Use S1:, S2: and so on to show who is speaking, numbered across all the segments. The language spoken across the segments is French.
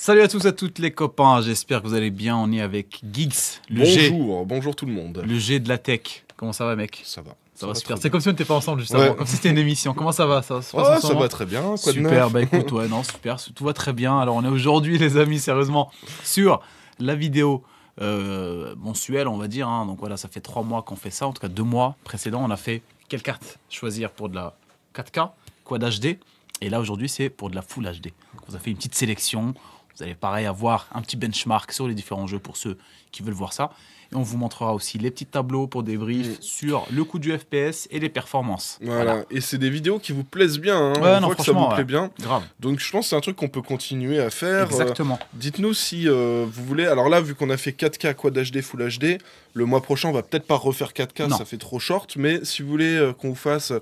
S1: Salut à tous, à toutes les copains, j'espère que vous allez bien. On est avec Geeks, le
S2: Bonjour tout le monde.
S1: Le G de la tech. Comment ça va, mec?
S2: Ça va.
S1: Ça va super. C'est comme si on n'était pas ensemble juste avant, comme si c'était une émission. Comment ça va? Ça
S2: va très bien. Quoi
S1: super,
S2: de
S1: bah écoute, ouais, non, super, tout va très bien. Alors on est aujourd'hui, les amis, sérieusement, sur la vidéo mensuelle, on va dire. Hein. Donc voilà, ça fait 3 mois qu'on fait ça, en tout cas 2 mois précédents. On a fait quelle carte choisir pour de la 4K, Quad HD. Et là aujourd'hui, c'est pour de la Full HD. Donc on a fait une petite sélection. Vous allez pareil avoir un petit benchmark sur les différents jeux pour ceux qui veulent voir ça. Et on vous montrera aussi les petits tableaux pour débrief sur le coût du FPS et les performances.
S2: Voilà. Et c'est des vidéos qui vous plaisent bien. Hein.
S1: Ouais,
S2: on voit que ça vous plaît bien.
S1: Grave.
S2: Donc je pense que c'est un truc qu'on peut continuer à faire.
S1: Exactement.
S2: Dites-nous si vous voulez. Alors là, vu qu'on a fait 4K, Quad HD, Full HD, le mois prochain, on va peut-être pas refaire 4K, ça fait trop short. Mais si vous voulez qu'on vous fasse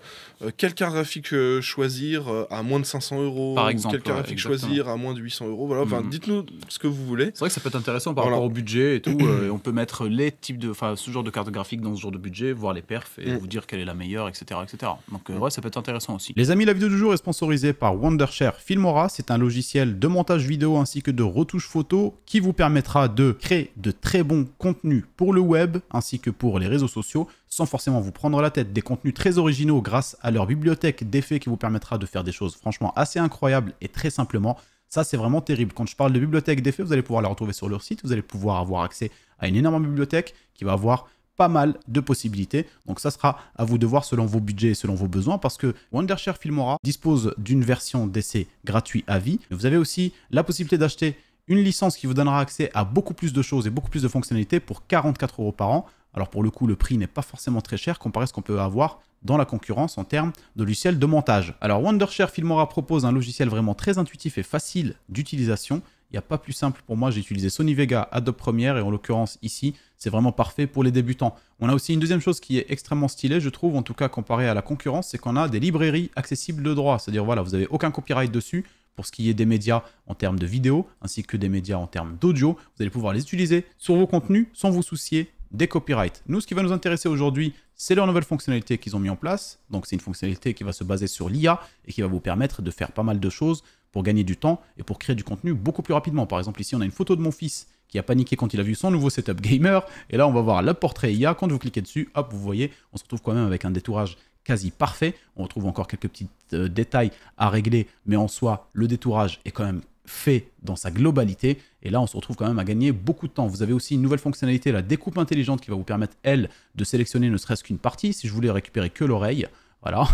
S2: quelle carte graphique choisir à moins de 500 €,
S1: par exemple,
S2: quelle carte graphique choisir à moins de 800 €, voilà. Enfin, dites-nous ce que vous voulez.
S1: C'est vrai que ça peut être intéressant par rapport au budget et tout. Et on peut mettre les types de, ce genre de carte graphique dans ce genre de budget, voir les perfs et vous dire quelle est la meilleure, etc. etc. Donc ouais, ça peut être intéressant aussi.
S3: Les amis, la vidéo du jour est sponsorisée par Wondershare Filmora. C'est un logiciel de montage vidéo ainsi que de retouche photo qui vous permettra de créer de très bons contenus pour le web ainsi que pour les réseaux sociaux sans forcément vous prendre la tête. Des contenus très originaux grâce à leur bibliothèque d'effets qui vous permettra de faire des choses franchement assez incroyables et très simplement. Ça, c'est vraiment terrible. Quand je parle de bibliothèque d'effets, vous allez pouvoir la retrouver sur leur site. Vous allez pouvoir avoir accès à une énorme bibliothèque qui va avoir pas mal de possibilités. Donc ça sera à vous de voir selon vos budgets et selon vos besoins parce que Wondershare Filmora dispose d'une version d'essai gratuit à vie. Vous avez aussi la possibilité d'acheter une licence qui vous donnera accès à beaucoup plus de choses et beaucoup plus de fonctionnalités pour 44 € par an. Alors pour le coup, le prix n'est pas forcément très cher comparé à ce qu'on peut avoir dans la concurrence en termes de logiciels de montage. Alors Wondershare Filmora propose un logiciel vraiment très intuitif et facile d'utilisation. Il n'y a pas plus simple pour moi, j'ai utilisé Sony Vega, Adobe Premiere et en l'occurrence ici, c'est vraiment parfait pour les débutants. On a aussi une deuxième chose qui est extrêmement stylée, je trouve, en tout cas comparé à la concurrence, c'est qu'on a des librairies accessibles de droit. C'est-à-dire voilà, vous n'avez aucun copyright dessus pour ce qui est des médias en termes de vidéo ainsi que des médias en termes d'audio. Vous allez pouvoir les utiliser sur vos contenus sans vous soucier des copyrights. Nous, ce qui va nous intéresser aujourd'hui, c'est leur nouvelle fonctionnalité qu'ils ont mis en place. Donc, c'est une fonctionnalité qui va se baser sur l'IA et qui va vous permettre de faire pas mal de choses pour gagner du temps et pour créer du contenu beaucoup plus rapidement. Par exemple, ici, on a une photo de mon fils qui a paniqué quand il a vu son nouveau setup gamer. Et là, on va voir le portrait IA. Quand vous cliquez dessus, hop, vous voyez, on se retrouve quand même avec un détourage quasi parfait. On retrouve encore quelques petits détails à régler, mais en soi, le détourage est quand même fait dans sa globalité. Et là, on se retrouve quand même à gagner beaucoup de temps. Vous avez aussi une nouvelle fonctionnalité, la découpe intelligente, qui va vous permettre, elle, de sélectionner ne serait-ce qu'une partie. Si je voulais récupérer que l'oreille, voilà,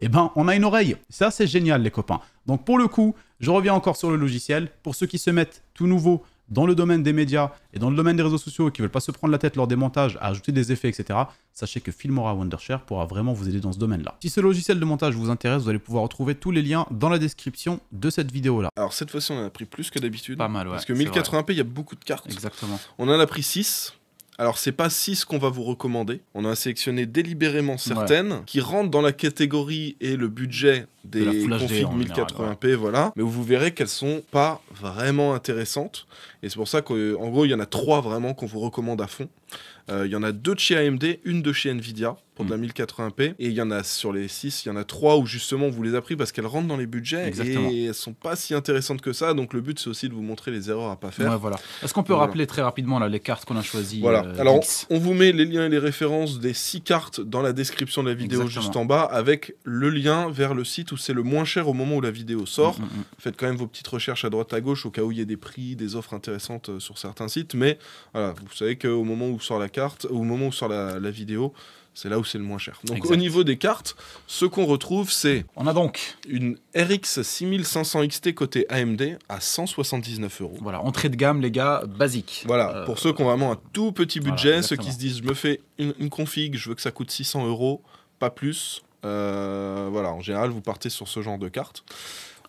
S3: et ben on a une oreille. Ça, c'est génial, les copains. Donc pour le coup, je reviens encore sur le logiciel. Pour ceux qui se mettent tout nouveau dans le domaine des médias et dans le domaine des réseaux sociaux et qui ne veulent pas se prendre la tête lors des montages, à ajouter des effets, etc., sachez que Filmora Wondershare pourra vraiment vous aider dans ce domaine-là. Si ce logiciel de montage vous intéresse, vous allez pouvoir retrouver tous les liens dans la description de cette vidéo-là.
S2: Alors cette fois-ci, on en a pris plus que d'habitude.
S1: Pas mal, ouais.
S2: Parce que 1080p, il y a beaucoup de cartes.
S1: Exactement.
S2: On en a pris 6. Alors, c'est pas 6 qu'on va vous recommander. On a sélectionné délibérément certaines qui rentrent dans la catégorie et le budget des configs 1080p, voilà. Mais vous verrez qu'elles sont pas vraiment intéressantes. Et c'est pour ça qu'en gros, il y en a 3 vraiment qu'on vous recommande à fond. Il y en a 2 de chez AMD, une de chez Nvidia pour de la 1080p. Et il y en a sur les 6, il y en a 3 où justement on vous les a pris parce qu'elles rentrent dans les budgets. Exactement. Et elles sont pas si intéressantes que ça. Donc le but, c'est aussi de vous montrer les erreurs à pas faire.
S1: Ouais, voilà. Est-ce qu'on peut rappeler très rapidement là, les cartes qu'on a choisies?
S2: Voilà. Alors, on vous met les liens et les références des 6 cartes dans la description de la vidéo juste en bas avec le lien vers le site où c'est le moins cher au moment où la vidéo sort. Faites quand même vos petites recherches à droite à gauche au cas où il y a des prix, des offres intéressantes sur certains sites. Mais voilà, vous savez qu'au moment où sort la carte, au moment où sort la vidéo, c'est là où c'est le moins cher. Donc au niveau des cartes, ce qu'on retrouve, c'est...
S1: On a donc
S2: une RX 6500 XT côté AMD à 179 €.
S1: Voilà, entrée de gamme, les gars, basique.
S2: Voilà, pour ceux qui ont vraiment un tout petit budget, voilà, ceux qui se disent, je me fais une config, je veux que ça coûte 600 €, pas plus. Voilà, en général, vous partez sur ce genre de carte.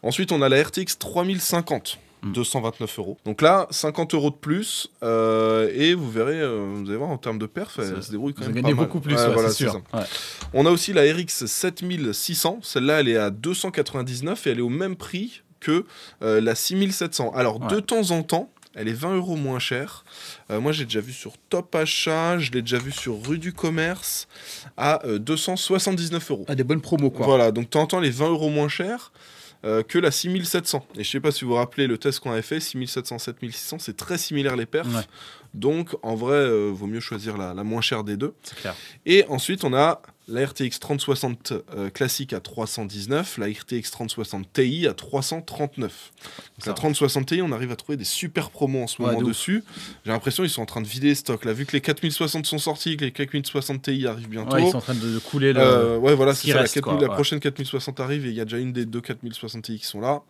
S2: Ensuite, on a la RTX 3050. 229 €. Donc là, 50 € de plus, et vous verrez, vous allez voir en termes de perf, elle se débrouille quand même pas mal.
S1: Beaucoup plus,
S2: voilà,
S1: c'est sûr. Ouais.
S2: On a aussi la RX 7600, celle-là elle est à 299 et elle est au même prix que la 6700. Alors de temps en temps, elle est 20 € moins chère. Moi, j'ai déjà vu sur Top Achat, je l'ai déjà vu sur Rue du Commerce à 279 €.
S1: Ah, des bonnes promos, quoi.
S2: Voilà, donc de temps en temps, elle est 20 € moins chère. que la 6700. Et je sais pas si vous vous rappelez le test qu'on avait fait, 6700, 7600, c'est très similaire les perfs. Ouais. Donc en vrai, vaut mieux choisir la moins chère des deux.
S1: C'est clair.
S2: Et ensuite, on a la RTX 3060 classique à 319, la RTX 3060 Ti à 339. Donc la 3060 Ti, on arrive à trouver des super promos en ce moment dessus. J'ai l'impression qu'ils sont en train de vider les stocks. Là, vu que les 4060 sont sortis, que les 4060 Ti arrivent bientôt.
S1: Ouais, ils sont en train de couler le.
S2: Ouais, voilà, c'est ça. La prochaine 4060 arrive et il y a déjà une des deux 4060 Ti qui sont là.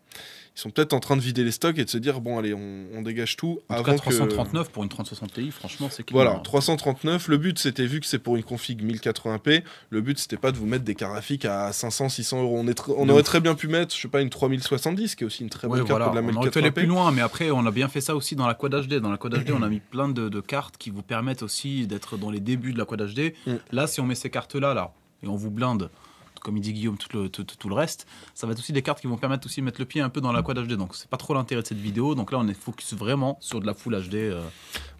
S2: Ils sont peut-être en train de vider les stocks et de se dire bon allez on dégage tout
S1: en
S2: avant
S1: tout cas, 339 pour une 3060 Ti franchement c'est
S2: clair. Voilà 339, le but c'était, vu que c'est pour une config 1080p, le but c'était pas de vous mettre des cartes graphiques à 500-600 euros. On aurait très bien pu mettre je sais pas une 3070 qui est aussi une très bonne carte pour de la 1080p.
S1: On aurait pu aller plus loin, mais après on a bien fait ça aussi dans la Quad HD. Dans la Quad HD on a mis plein de cartes qui vous permettent aussi d'être dans les débuts de la Quad HD. Là si on met ces cartes là et on vous blinde, comme il dit Guillaume, tout le reste, ça va être aussi des cartes qui vont permettre aussi de mettre le pied un peu dans la Quad HD. Donc c'est pas trop l'intérêt de cette vidéo. Donc là on est focus vraiment sur de la Full HD.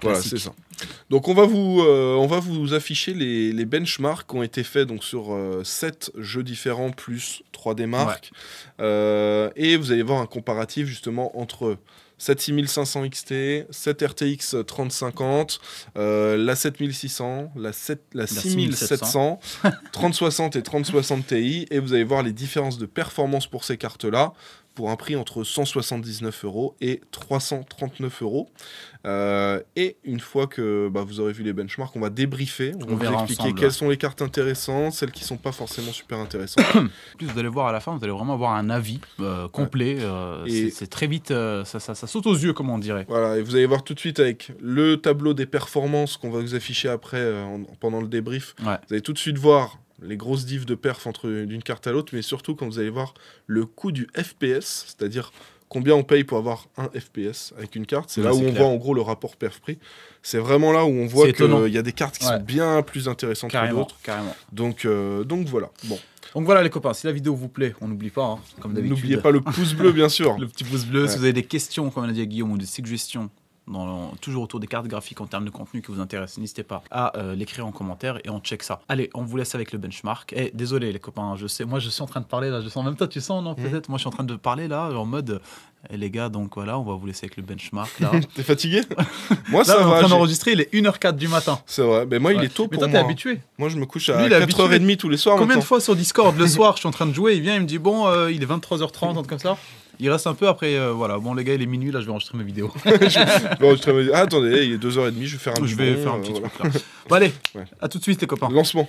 S2: Voilà, c'est ça. Donc on va vous afficher les benchmarks qui ont été faits donc sur 7 jeux différents plus 3D marques. Ouais. Et vous allez voir un comparatif justement entre 7500 XT, 7 RTX 3050, la 7600, la 6700, 3060 et 3060 Ti, et vous allez voir les différences de performance pour ces cartes-là, pour un prix entre 179 € et 339 €. Et une fois que vous aurez vu les benchmarks, on va débriefer, on va vous expliquer ensemble, quelles sont les cartes intéressantes, celles qui ne sont pas forcément super intéressantes.
S1: En plus, vous allez voir à la fin, vous allez vraiment avoir un avis complet. Et c'est très vite, ça saute aux yeux, comme on dirait.
S2: Voilà, et vous allez voir tout de suite avec le tableau des performances qu'on va vous afficher après, pendant le débrief. Ouais. Vous allez tout de suite voir les grosses diffs de perf d'une carte à l'autre, mais surtout quand vous allez voir le coût du FPS, c'est-à-dire combien on paye pour avoir un FPS avec une carte. C'est là où on voit en gros le rapport perf-prix. C'est vraiment là où on voit qu'il y a des cartes qui sont bien plus intéressantes que d'autres.
S1: Carrément.
S2: Donc voilà. Bon.
S1: Donc voilà les copains, si la vidéo vous plaît, on n'oublie pas, comme d'habitude.
S2: N'oubliez pas le pouce bleu, bien sûr.
S1: Le petit pouce bleu. Si vous avez des questions, comme on a dit à Guillaume, ou des suggestions, toujours autour des cartes graphiques en termes de contenu qui vous intéresse, n'hésitez pas à l'écrire en commentaire et on check ça. Allez, on vous laisse avec le benchmark. Et désolé les copains, je sais, moi je suis en train de parler là, je sens, même toi tu sens, non peut-être, moi je suis en train de parler là en mode les gars, donc voilà, on va vous laisser avec le benchmark là.
S2: T'es fatigué? Moi
S1: là, ça va. On est en train d'enregistrer, il est 1h04 du matin.
S2: C'est vrai, mais moi il est tôt pour moi.
S1: Mais toi t'es habitué.
S2: Moi je me couche à 4h30 tous les soirs.
S1: Combien de fois sur Discord le soir je suis en train de jouer, il vient, il me dit bon il est 23h30, un truc comme ça. Il reste un peu après, voilà. Bon, les gars, il est minuit, là, je vais enregistrer mes vidéos.
S2: Ah, attendez, il est 2h30, je vais faire un
S1: petit truc là. Bon, allez, à tout de suite, les copains.
S2: Lancement.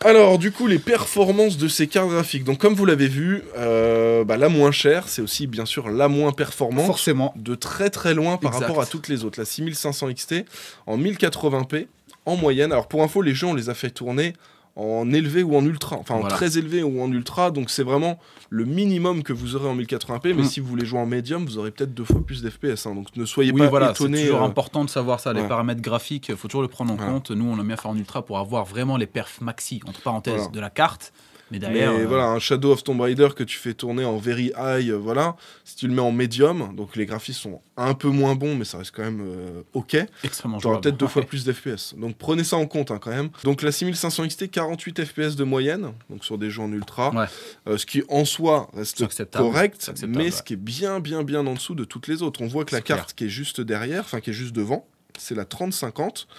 S2: Alors, du coup, les performances de ces cartes graphiques. Donc, comme vous l'avez vu, la moins chère, c'est aussi, bien sûr, la moins performante.
S1: Forcément.
S2: De très très loin par rapport à toutes les autres. La 6500 XT en 1080p en moyenne. Alors, pour info, les jeux, on les a fait tourner en élevé ou en ultra, enfin en très élevé ou en ultra, donc c'est vraiment le minimum que vous aurez en 1080p, mais si vous voulez jouer en médium, vous aurez peut-être 2 fois plus d'FPS, hein, donc ne soyez pas étonnés.
S1: C'est toujours important de savoir ça, les paramètres graphiques, il faut toujours le prendre en compte. Nous, on aime bien faire en ultra pour avoir vraiment les perfs maxi, entre parenthèses, de la carte. Mais derrière,
S2: voilà, un Shadow of Tomb Raider que tu fais tourner en very high, voilà. Si tu le mets en medium, donc les graphismes sont un peu moins bons, mais ça reste quand même ok.
S1: Extrêmement
S2: tu auras peut-être 2 fois plus d'FPS. Donc prenez ça en compte quand même. Donc la 6500 XT, 48 FPS de moyenne, donc sur des jeux en ultra, ce qui en soi reste correct, mais ce qui est bien en dessous de toutes les autres. On voit que la carte qui est juste derrière, enfin qui est juste devant, c'est la 3050.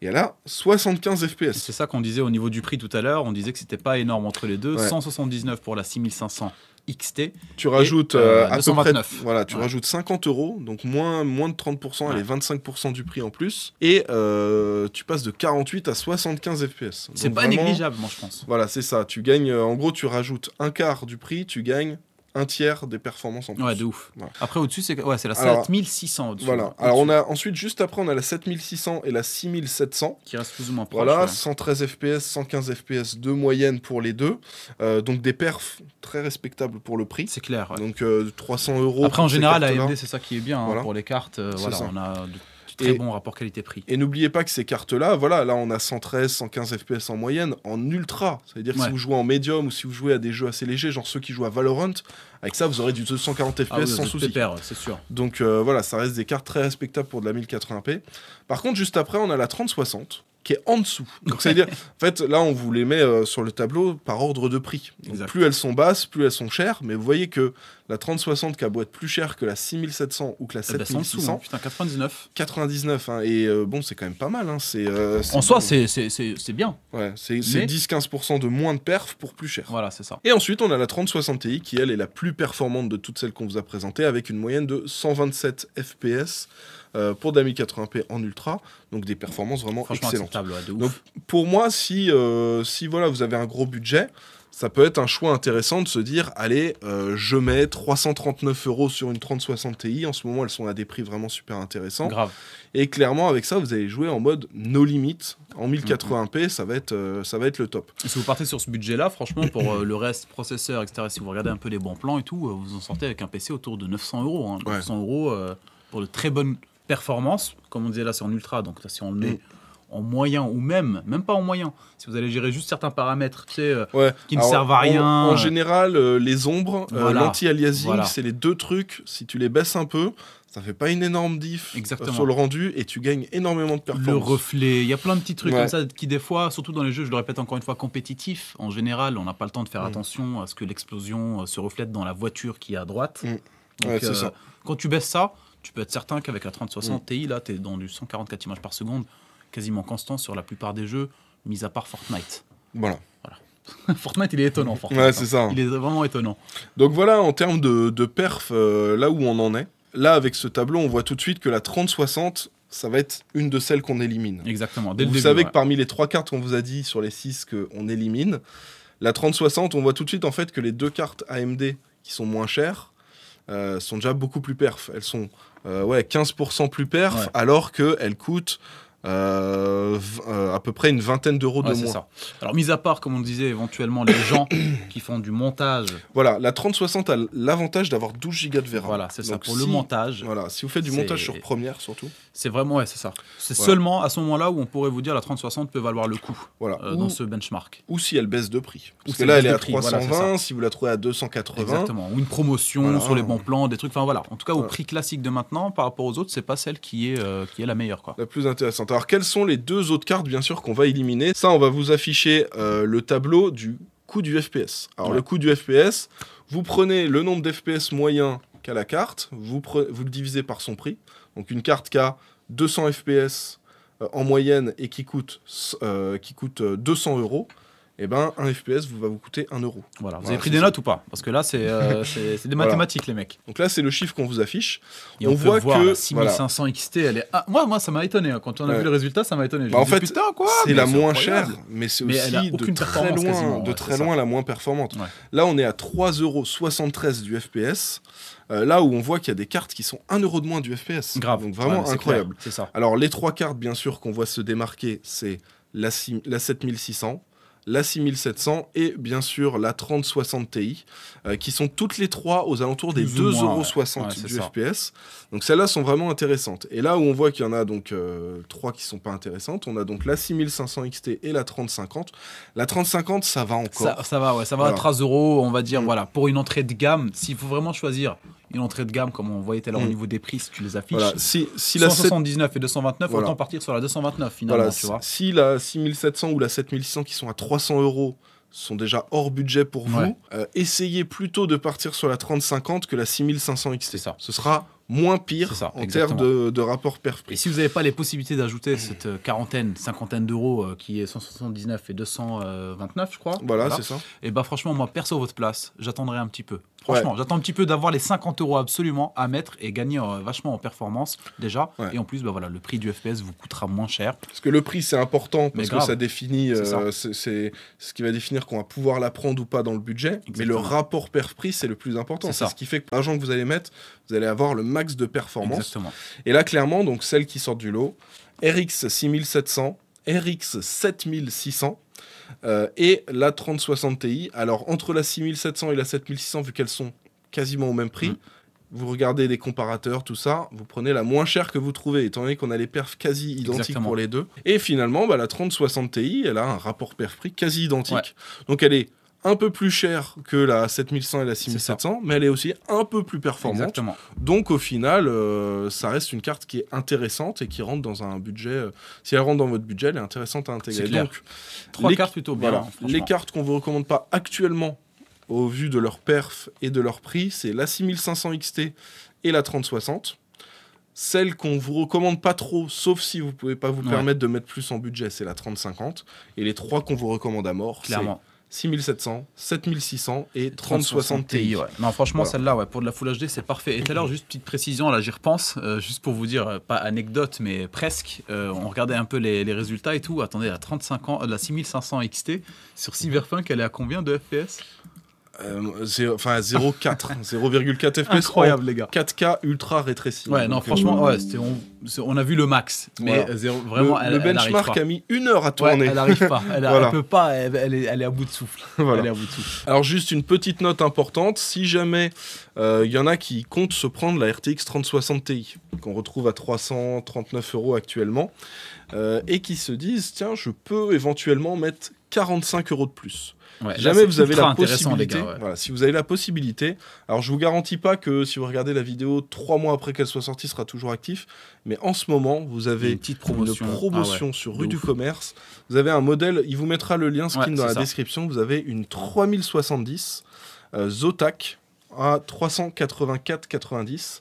S2: Et elle a 75 FPS.
S1: C'est ça qu'on disait au niveau du prix tout à l'heure. On disait que c'était pas énorme entre les deux. 179 pour la 6500 XT.
S2: Tu rajoutes à peu près, voilà, tu rajoutes 50 €, donc moins de 30%, elle est 25% du prix en plus. Et tu passes de 48 à 75 FPS.
S1: C'est pas négligeable, moi je pense.
S2: Voilà, c'est ça. Tu gagnes, en gros, tu rajoutes un quart du prix, tu gagnes un tiers des performances en plus.
S1: Ouais, de ouf. Voilà. Après, au-dessus, c'est la 7600.
S2: Voilà. Alors, on a ensuite, juste après, on a la 7600 et la 6700.
S1: Qui restent plus ou moins proches.
S2: Voilà, 113 FPS, 115 FPS de moyenne pour les deux. Donc, des perfs très respectables pour le prix.
S1: C'est clair. Ouais.
S2: Donc, 300 €.
S1: Après, en général, AMD, c'est ça qui est bien pour les cartes. On a très bon rapport qualité-prix.
S2: Et n'oubliez pas que ces cartes-là, voilà, là on a 113, 115 FPS en moyenne, en ultra. Ça veut dire que si vous jouez en médium ou si vous jouez à des jeux assez légers, genre ceux qui jouent à Valorant, avec ça vous aurez du 240 FPS sans souci.
S1: C'est sûr.
S2: Donc voilà, ça reste des cartes très respectables pour de la 1080p. Par contre, juste après, on a la 3060. Qui est en dessous. Donc c'est-à-dire, en fait, là, on vous les met sur le tableau par ordre de prix. Donc, plus elles sont basses, plus elles sont chères. Mais vous voyez que la 3060 qui a beau être plus chère que la 6700 ou que la 7600.
S1: Hein, putain, 99.
S2: 99, hein, et bon, c'est quand même pas mal. Hein,
S1: en soi, c'est bien.
S2: Ouais, c'est 10-15% de moins de perf pour plus cher.
S1: Voilà, c'est ça.
S2: Et ensuite, on a la 3060 Ti qui, elle, est la plus performante de toutes celles qu'on vous a présentées, avec une moyenne de 127 FPS. Pour de la 1080p en ultra, donc des performances vraiment excellentes. Donc pour moi, si voilà, vous avez un gros budget, ça peut être un choix intéressant de se dire, allez, je mets 339 € sur une 3060 Ti. En ce moment, elles sont à des prix vraiment super intéressants.
S1: Grave.
S2: Et clairement, avec ça, vous allez jouer en mode no limit. En 1080p, ça va être le top.
S1: Et si vous partez sur ce budget-là, franchement, pour le reste, processeur, etc., si vous regardez un peu les bons plans et tout, vous en sortez avec un PC autour de 900 €. Hein. 900 € pour de très bonnes performance, comme on disait là, c'est en ultra, donc là, si on le met en moyen ou même pas en moyen, si vous allez gérer juste certains paramètres qui ne servent à rien.
S2: En général, les ombres, l'anti-aliasing, c'est les deux trucs. Si tu les baisses un peu, ça fait pas une énorme diff sur le rendu et tu gagnes énormément de performance.
S1: Le reflet, il y a plein de petits trucs comme ça qui, des fois, surtout dans les jeux, je le répète encore une fois, compétitifs, en général, on n'a pas le temps de faire attention à ce que l'explosion se reflète dans la voiture qui est à droite. Donc,
S2: c'est ça.
S1: Quand tu baisses ça, tu peux être certain qu'avec la 3060 Ti, là, tu es dans du 144 images par seconde, quasiment constant sur la plupart des jeux, mis à part Fortnite.
S2: Voilà.
S1: Fortnite, il est étonnant. Fortnite,
S2: ouais, c'est ça.
S1: Il est vraiment étonnant.
S2: Donc voilà, en termes de perf, là où on en est, là, avec ce tableau, on voit tout de suite que la 3060, ça va être une de celles qu'on élimine.
S1: Exactement.
S2: Vous savez que parmi les 3 cartes qu'on vous a dit sur les 6 qu'on élimine, la 3060, on voit tout de suite en fait que les 2 cartes AMD qui sont moins chères sont déjà beaucoup plus perf. Elles sont 15% plus perf, alors qu'elles coûtent à peu près une vingtaine d'euros de moins.
S1: Ça. Alors, mis à part, comme on disait, éventuellement les gens qui font du montage.
S2: Voilà, la 3060 a l'avantage d'avoir 12 Go de VRAM.
S1: Voilà, c'est ça, pour le montage.
S2: Voilà, si vous faites du montage sur Premiere surtout.
S1: C'est vraiment, c'est ça. C'est seulement à ce moment-là où on pourrait vous dire la 3060 peut valoir le coup dans ce benchmark.
S2: Ou si elle baisse de prix. Parce que là, elle est à 320, si vous la trouvez à 280.
S1: Exactement, ou une promotion sur les bons plans, des trucs, enfin voilà. En tout cas, au prix classique de maintenant, par rapport aux autres, c'est pas celle qui est la meilleure, quoi.
S2: La plus intéressante. Alors, quelles sont les 2 autres cartes, bien sûr, qu'on va éliminer? Ça, on va vous afficher le tableau du coût du FPS. Alors, le coût du FPS, vous prenez le nombre d'FPS moyen qu'a la carte, vous le divisez par son prix. Donc, une carte qui a 200 FPS en moyenne et qui coûte 200 €, et ben un FPS va vous coûter 1 euro.
S1: Voilà. Vous avez pris des notes ou pas? Parce que là, c'est des mathématiques, les mecs.
S2: Donc là, c'est le chiffre qu'on vous affiche.
S1: Et on voit que 6500 XT, elle est. Ah, moi, ça m'a étonné. Quand on a vu le résultat, ça m'a étonné.
S2: En fait,
S1: putain, quoi,
S2: c'est la moins chère, mais c'est aussi de très loin la moins performante.
S1: Ouais.
S2: Là, on est à 3,73 € du FPS. Là où on voit qu'il y a des cartes qui sont 1 euro de moins du FPS.
S1: Grave.
S2: Donc vraiment incroyable.
S1: C'est ça.
S2: Alors les 3 cartes, bien sûr, qu'on voit se démarquer, c'est la 7600, la 6700 et bien sûr la 3060 Ti, qui sont toutes les 3 aux alentours des 2,60 € du FPS. Donc celles-là sont vraiment intéressantes. Et là où on voit qu'il y en a donc 3 qui sont pas intéressantes, on a donc la 6500 XT et la 3050. La 3050, ça va encore.
S1: Ça va à 13 €, on va dire, voilà, pour une entrée de gamme. S'il faut vraiment choisir une entrée de gamme, comme on voyait tout à l'heure au niveau des prix, si tu les affiches,
S2: voilà. Si la
S1: 179 et 229, autant partir sur la 229 finalement.
S2: Voilà.
S1: Tu vois.
S2: Si la 6700 ou la 7600 qui sont à 300 € sont déjà hors budget pour vous, essayez plutôt de partir sur la 3050 que la 6500 XT.
S1: C'est ça.
S2: Ce sera moins pire en termes de rapport perf-prix.
S1: Et si vous n'avez pas les possibilités d'ajouter cette cinquantaine d'euros qui est 179 et 229, je crois.
S2: Voilà. C'est ça.
S1: Et bah franchement, moi, perso à votre place, j'attendrai un petit peu. Franchement, j'attends un petit peu d'avoir les 50 € absolument à mettre et gagner vachement en performance déjà. Ouais. Et en plus, bah voilà, le prix du FPS vous coûtera moins cher.
S2: Parce que le prix, c'est important parce que ça définit, c'est ce qui va définir qu'on va pouvoir la prendre ou pas dans le budget. Exactement. Mais le rapport perf-prix, c'est le plus important. C'est ce qui fait que l'argent que vous allez mettre, vous allez avoir le max de performance.
S1: Exactement.
S2: Et là, clairement, donc celles qui sortent du lot, RX 6700, RX 7600. Et la 3060 Ti. Alors, entre la 6700 et la 7600, vu qu'elles sont quasiment au même prix, vous regardez des comparateurs, tout ça, vous prenez la moins chère que vous trouvez, étant donné qu'on a les perfs quasi identiques pour les deux. Et finalement, la 3060 Ti, elle a un rapport perf-prix quasi identique. Ouais. Donc, elle est un peu plus chère que la 7100 et la 6700, mais elle est aussi un peu plus performante.
S1: Exactement.
S2: Donc au final, ça reste une carte qui est intéressante et qui rentre dans un budget. Si elle rentre dans votre budget, elle est intéressante à intégrer. Donc,
S1: 3 cartes plutôt bien.
S2: Voilà, les cartes qu'on ne vous recommande pas actuellement, au vu de leur perf et de leur prix, c'est la 6500 XT et la 3060. Celle qu'on ne vous recommande pas trop, sauf si vous ne pouvez pas vous permettre de mettre plus en budget, c'est la 3050. Et les 3 qu'on vous recommande à mort,
S1: clairement.
S2: 6700, 7600 et 3060 Ti.
S1: Ouais. Non, franchement, celle-là, pour de la Full HD, c'est parfait. Et tout à l'heure, juste petite précision, là, j'y repense, juste pour vous dire, pas anecdote, mais presque. On regardait un peu les résultats et tout. Attendez, la 6500 XT sur Cyberpunk, elle est à combien de FPS?
S2: 0,4 FPS.
S1: Incroyable, les gars.
S2: 4K ultra rétréci.
S1: Ouais, non, franchement, on a vu le max. Mais vraiment,
S2: le benchmark a mis 1 heure à tourner.
S1: Elle n'arrive pas. Elle peut pas. Elle est à bout de souffle.
S2: Voilà.
S1: Elle est à bout de souffle.
S2: Alors, juste une petite note importante. Si jamais il y en a qui comptent se prendre la RTX 3060 Ti, qu'on retrouve à 339 € actuellement, et qui se disent, tiens, je peux éventuellement mettre 45 € de plus.
S1: Ouais,
S2: si jamais vous avez la possibilité,
S1: les gars,
S2: voilà, si vous avez la possibilité, alors je vous garantis pas que si vous regardez la vidéo 3 mois après qu'elle soit sortie, sera toujours actif, mais en ce moment, vous avez une petite promotion sur Rue du Commerce. Vous avez un modèle, il vous mettra le lien skin dans la description. Vous avez une 3070 Zotac à 384,90.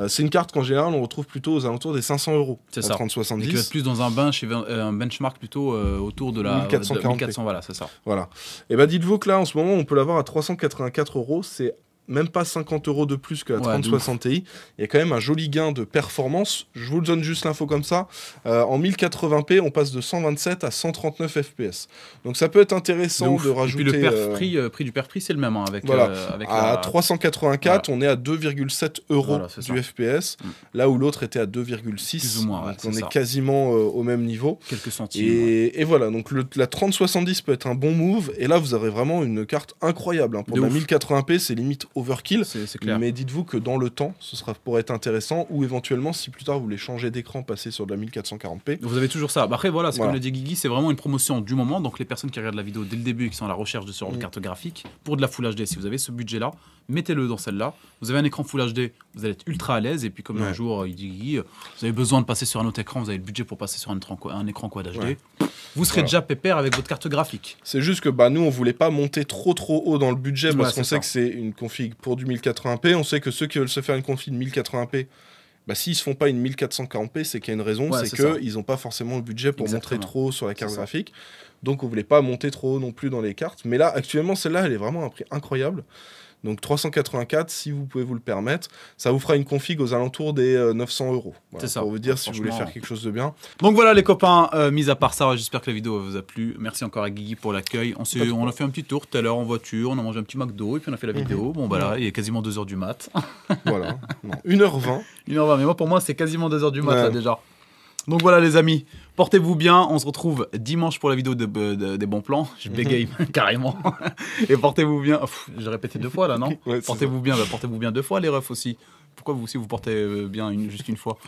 S2: C'est une carte qu'en général on retrouve plutôt aux alentours des 500 €.
S1: C'est ça.
S2: 3070.
S1: Et qui va être plus dans un benchmark plutôt autour de la 1400. Voilà, c'est ça.
S2: Voilà. Et bah dites-vous que là en ce moment on peut l'avoir à 384 €. C'est même pas 50 € de plus que la 3060 Ti. Il y a quand même un joli gain de performance. Je vous donne juste l'info comme ça. En 1080p, on passe de 127 à 139 FPS. Donc ça peut être intéressant de rajouter...
S1: Et puis le prix du perf-prix, c'est le même. Avec
S2: à 384, on est à 2,7 € du FPS. Là où l'autre était à 2,6.
S1: Plus ou moins,
S2: donc on est quasiment au même niveau.
S1: Quelques centimes.
S2: Et voilà, donc la 3070 peut être un bon move. Et là, vous aurez vraiment une carte incroyable. Pour la 1080p, c'est limite overkill,
S1: c'est clair.
S2: Mais dites-vous que dans le temps, ce pourrait être intéressant, ou éventuellement, si plus tard vous voulez changer d'écran, passer sur de la 1440p.
S1: Vous avez toujours ça. Après, voilà, comme le dit Guigui, c'est vraiment une promotion du moment. Donc les personnes qui regardent la vidéo dès le début et qui sont à la recherche de ce genre de carte graphique, pour de la Full HD, si vous avez ce budget-là, mettez-le dans celle-là. Vous avez un écran Full HD, vous allez être ultra à l'aise. Et puis comme un jour, il dit Guigui, vous avez besoin de passer sur un autre écran, vous avez le budget pour passer sur un écran Quad HD. Ouais. Vous serez déjà pépère avec votre carte graphique.
S2: C'est juste que nous, on voulait pas monter trop haut dans le budget parce qu'on sait que c'est une config pour du 1080p. On sait que ceux qui veulent se faire une config de 1080p, bah, s'ils se font pas une 1440p, c'est qu'il y a une raison, c'est qu'ils n'ont pas forcément le budget pour montrer trop sur la carte graphique. Donc on voulait pas monter trop non plus dans les cartes. Mais là, actuellement, celle-là, elle est vraiment à un prix incroyable. Donc 384, si vous pouvez vous le permettre, ça vous fera une config aux alentours des 900 €. Voilà, c'est ça. Pour vous dire si vous voulez faire quelque chose de bien.
S1: Donc voilà les copains, mis à part ça, j'espère que la vidéo vous a plu. Merci encore à Guigui pour l'accueil. On a fait un petit tour tout à l'heure en voiture, on a mangé un petit McDo et puis on a fait la vidéo. Bon bah là, il est quasiment 2h du mat.
S2: Voilà, 1h20.
S1: 1h20, mais moi pour moi c'est quasiment 2h du mat là déjà. Donc voilà les amis, portez-vous bien, on se retrouve dimanche pour la vidéo des bons plans, je bégaye carrément, et portez-vous bien, j'ai répété 2 fois là non portez-vous bien, portez-vous bien 2 fois les refs aussi, pourquoi vous aussi vous portez bien juste une fois.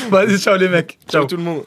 S1: Vas-y ciao les mecs,
S2: Ciao tout le monde.